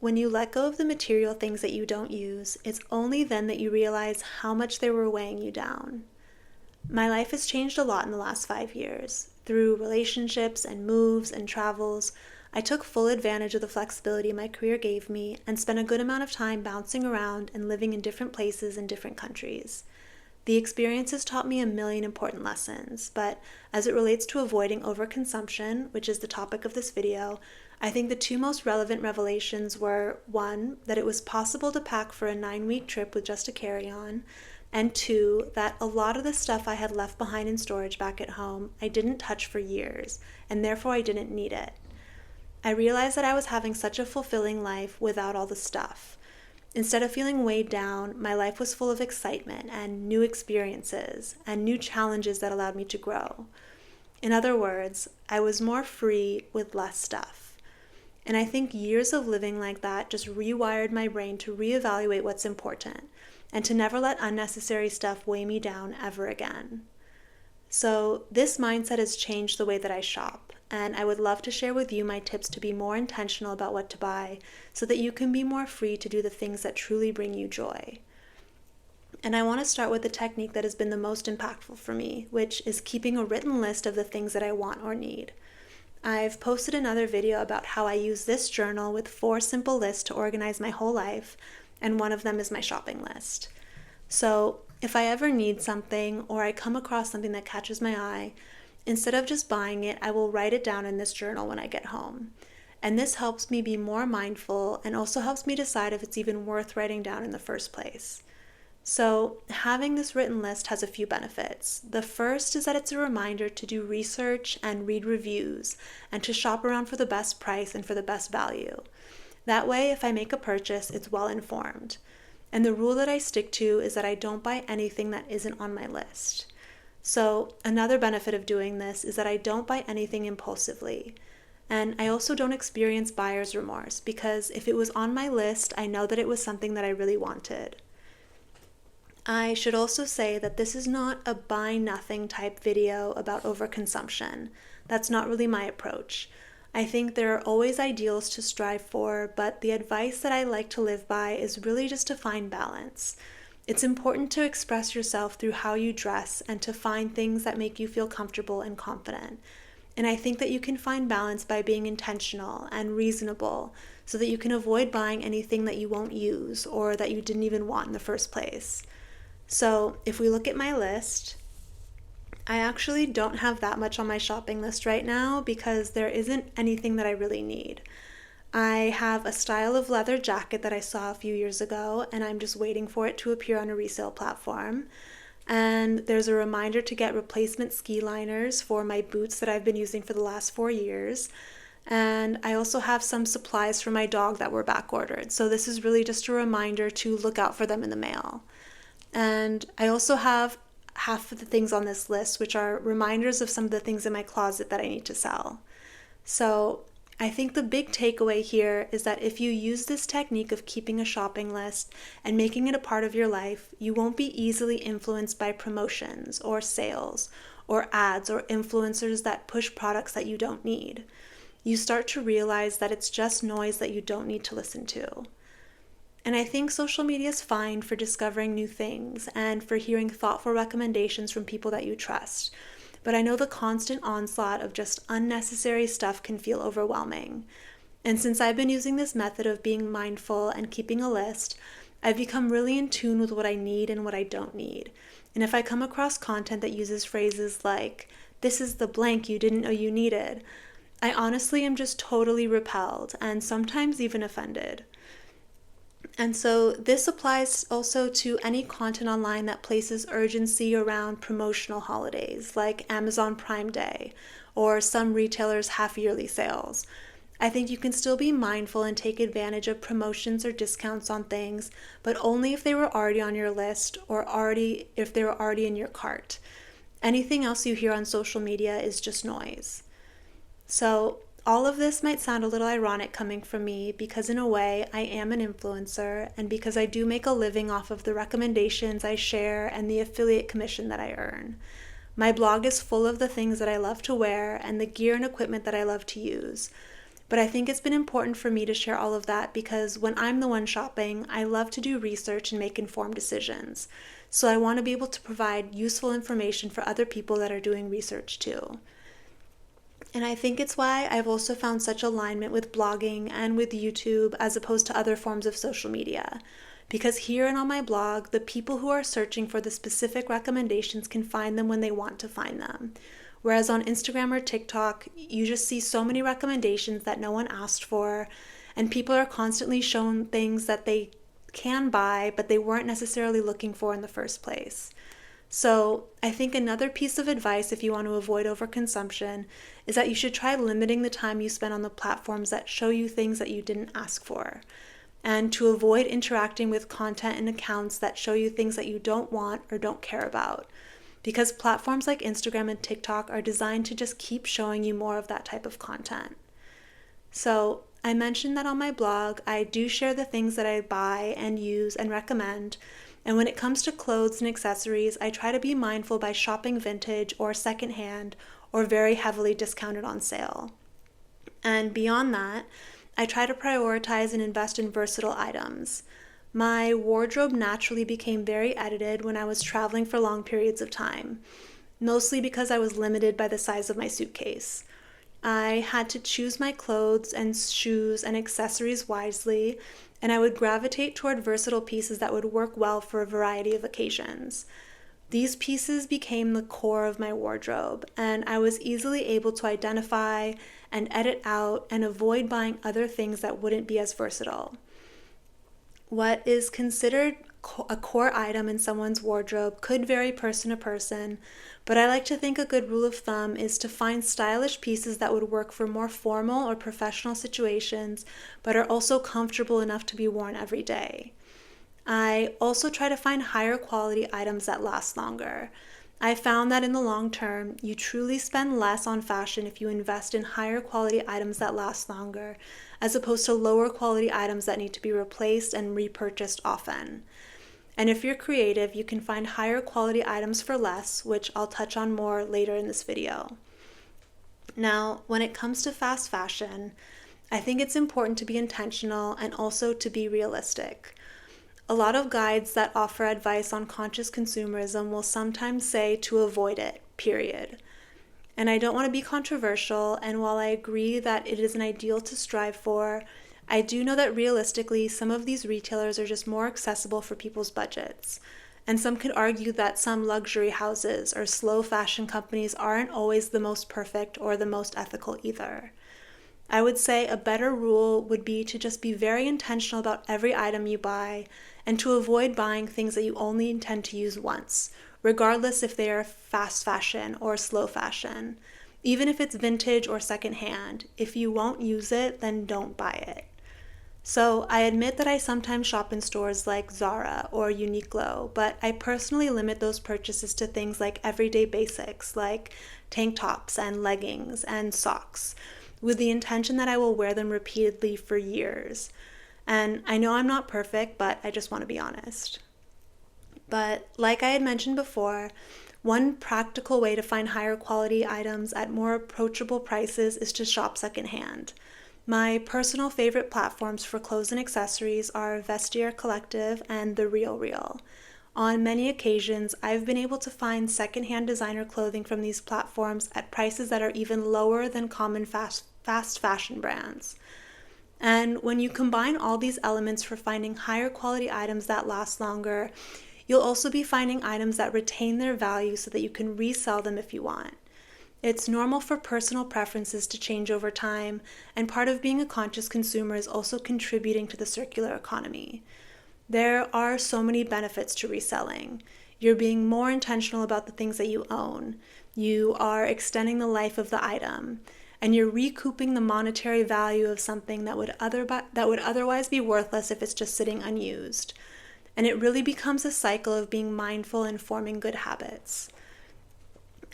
when you let go of the material things that you don't use, it's only then that you realize how much they were weighing you down. My life has changed a lot in the last 5 years. Through relationships and moves and travels, I took full advantage of the flexibility my career gave me and spent a good amount of time bouncing around and living in different places in different countries. The experiences taught me a million important lessons, but as it relates to avoiding overconsumption, which is the topic of this video, I think the two most relevant revelations were, one, that it was possible to pack for a 9-week trip with just a carry-on, and two, that a lot of the stuff I had left behind in storage back at home I didn't touch for years, and therefore I didn't need it. I realized that I was having such a fulfilling life without all the stuff. Instead of feeling weighed down, my life was full of excitement and new experiences and new challenges that allowed me to grow. In other words, I was more free with less stuff. And I think years of living like that just rewired my brain to reevaluate what's important and to never let unnecessary stuff weigh me down ever again. So this mindset has changed the way that I shop, and I would love to share with you my tips to be more intentional about what to buy so that you can be more free to do the things that truly bring you joy. And I want to start with the technique that has been the most impactful for me, which is keeping a written list of the things that I want or need. I've posted another video about how I use this journal with 4 simple lists to organize my whole life, and one of them is my shopping list. So if I ever need something or I come across something that catches my eye, instead of just buying it, I will write it down in this journal when I get home. And this helps me be more mindful and also helps me decide if it's even worth writing down in the first place. So having this written list has a few benefits. The first is that it's a reminder to do research and read reviews and to shop around for the best price and for the best value. That way, if I make a purchase, it's well informed. And the rule that I stick to is that I don't buy anything that isn't on my list. So another benefit of doing this is that I don't buy anything impulsively. And I also don't experience buyer's remorse because if it was on my list, I know that it was something that I really wanted. I should also say that this is not a buy nothing type video about overconsumption. That's not really my approach. I think there are always ideals to strive for, but the advice that I like to live by is really just to find balance. It's important to express yourself through how you dress and to find things that make you feel comfortable and confident. And I think that you can find balance by being intentional and reasonable so that you can avoid buying anything that you won't use or that you didn't even want in the first place. So if we look at my list, I actually don't have that much on my shopping list right now because there isn't anything that I really need. I have a style of leather jacket that I saw a few years ago, and I'm just waiting for it to appear on a resale platform. And there's a reminder to get replacement ski liners for my boots that I've been using for the last 4 years. And I also have some supplies for my dog that were back ordered. So this is really just a reminder to look out for them in the mail. And I also have half of the things on this list, which are reminders of some of the things in my closet that I need to sell. So I think the big takeaway here is that if you use this technique of keeping a shopping list and making it a part of your life, you won't be easily influenced by promotions or sales or ads or influencers that push products that you don't need. You start to realize that it's just noise that you don't need to listen to. And I think social media is fine for discovering new things and for hearing thoughtful recommendations from people that you trust. But I know the constant onslaught of just unnecessary stuff can feel overwhelming. And since I've been using this method of being mindful and keeping a list, I've become really in tune with what I need and what I don't need. And if I come across content that uses phrases like, "This is the blank you didn't know you needed," I honestly am just totally repelled and sometimes even offended. And so this applies also to any content online that places urgency around promotional holidays like Amazon Prime Day or some retailers' half-yearly sales. I think you can still be mindful and take advantage of promotions or discounts on things, but only if they were already on your list or if they were already in your cart. Anything else you hear on social media is just noise. So all of this might sound a little ironic coming from me because in a way I am an influencer and because I do make a living off of the recommendations I share and the affiliate commission that I earn. My blog is full of the things that I love to wear and the gear and equipment that I love to use. But I think it's been important for me to share all of that because when I'm the one shopping, I love to do research and make informed decisions. So I want to be able to provide useful information for other people that are doing research too. And I think it's why I've also found such alignment with blogging and with YouTube as opposed to other forms of social media. Because here and on my blog, the people who are searching for the specific recommendations can find them when they want to find them. Whereas on Instagram or TikTok, you just see so many recommendations that no one asked for, and people are constantly shown things that they can buy, but they weren't necessarily looking for in the first place. So I think another piece of advice if you want to avoid overconsumption is that you should try limiting the time you spend on the platforms that show you things that you didn't ask for, and to avoid interacting with content and accounts that show you things that you don't want or don't care about. Because platforms like Instagram and TikTok are designed to just keep showing you more of that type of content. So I mentioned that on my blog, I do share the things that I buy and use and recommend. And when it comes to clothes and accessories, I try to be mindful by shopping vintage or secondhand or very heavily discounted on sale. And beyond that, I try to prioritize and invest in versatile items. My wardrobe naturally became very edited when I was traveling for long periods of time, mostly because I was limited by the size of my suitcase. I had to choose my clothes and shoes and accessories wisely, and I would gravitate toward versatile pieces that would work well for a variety of occasions. These pieces became the core of my wardrobe, and I was easily able to identify and edit out and avoid buying other things that wouldn't be as versatile. What is considered a core item in someone's wardrobe could vary person to person, but I like to think a good rule of thumb is to find stylish pieces that would work for more formal or professional situations, but are also comfortable enough to be worn every day. I also try to find higher quality items that last longer. I found that in the long term, you truly spend less on fashion if you invest in higher quality items that last longer, as opposed to lower quality items that need to be replaced and repurchased often. And if you're creative, you can find higher quality items for less, which I'll touch on more later in this video. Now, when it comes to fast fashion, I think it's important to be intentional and also to be realistic. A lot of guides that offer advice on conscious consumerism will sometimes say to avoid it, period. And I don't want to be controversial, and while I agree that it is an ideal to strive for, I do know that realistically some of these retailers are just more accessible for people's budgets. And some could argue that some luxury houses or slow fashion companies aren't always the most perfect or the most ethical either. I would say a better rule would be to just be very intentional about every item you buy and to avoid buying things that you only intend to use once, regardless if they are fast fashion or slow fashion. Even if it's vintage or secondhand, if you won't use it, then don't buy it. So I admit that I sometimes shop in stores like Zara or Uniqlo, but I personally limit those purchases to things like everyday basics like tank tops and leggings and socks, with the intention that I will wear them repeatedly for years. And I know I'm not perfect, but I just want to be honest. But like I had mentioned before, one practical way to find higher quality items at more approachable prices is to shop secondhand. My personal favorite platforms for clothes and accessories are Vestiaire Collective and The Real Real. On many occasions, I've been able to find secondhand designer clothing from these platforms at prices that are even lower than common fast fashion brands. And when you combine all these elements for finding higher quality items that last longer, you'll also be finding items that retain their value so that you can resell them if you want. It's normal for personal preferences to change over time, and part of being a conscious consumer is also contributing to the circular economy. There are so many benefits to reselling. You're being more intentional about the things that you own. You are extending the life of the item, and you're recouping the monetary value of something that would otherwise be worthless if it's just sitting unused. And it really becomes a cycle of being mindful and forming good habits.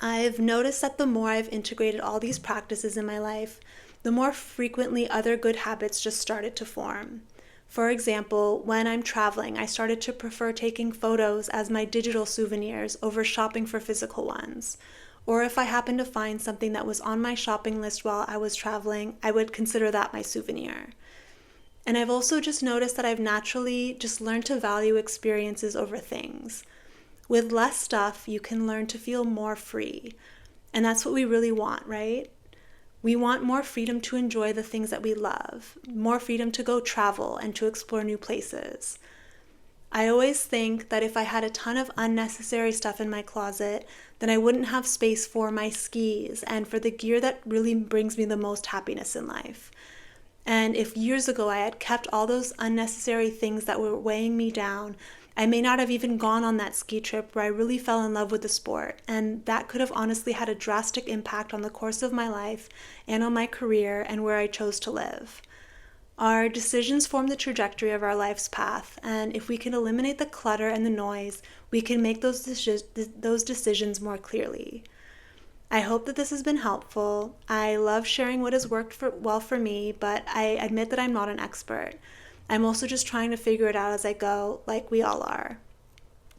I've noticed that the more I've integrated all these practices in my life, the more frequently other good habits just started to form. For example, when I'm traveling, I started to prefer taking photos as my digital souvenirs over shopping for physical ones. Or if I happened to find something that was on my shopping list while I was traveling, I would consider that my souvenir. And I've also just noticed that I've naturally just learned to value experiences over things. With less stuff, you can learn to feel more free. And that's what we really want, right? We want more freedom to enjoy the things that we love, more freedom to go travel and to explore new places. I always think that if I had a ton of unnecessary stuff in my closet, then I wouldn't have space for my skis and for the gear that really brings me the most happiness in life. And if years ago I had kept all those unnecessary things that were weighing me down, I may not have even gone on that ski trip where I really fell in love with the sport. And that could have honestly had a drastic impact on the course of my life and on my career and where I chose to live. Our decisions form the trajectory of our life's path, and if we can eliminate the clutter and the noise, we can make those decisions more clearly. I hope that this has been helpful. I love sharing what has worked well for me, but I admit that I'm not an expert. I'm also just trying to figure it out as I go, like we all are.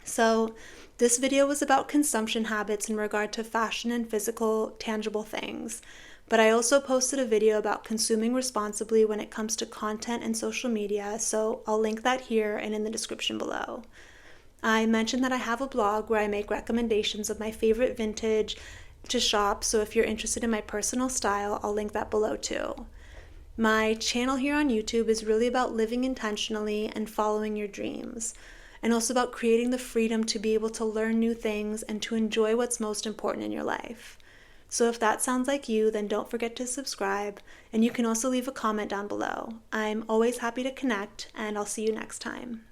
So, this video was about consumption habits in regard to fashion and physical, tangible things. But I also posted a video about consuming responsibly when it comes to content and social media, so I'll link that here and in the description below. I mentioned that I have a blog where I make recommendations of my favorite vintage to shop, so if you're interested in my personal style, I'll link that below too. My channel here on YouTube is really about living intentionally and following your dreams, and also about creating the freedom to be able to learn new things and to enjoy what's most important in your life. So if that sounds like you, then don't forget to subscribe, and you can also leave a comment down below. I'm always happy to connect, and I'll see you next time.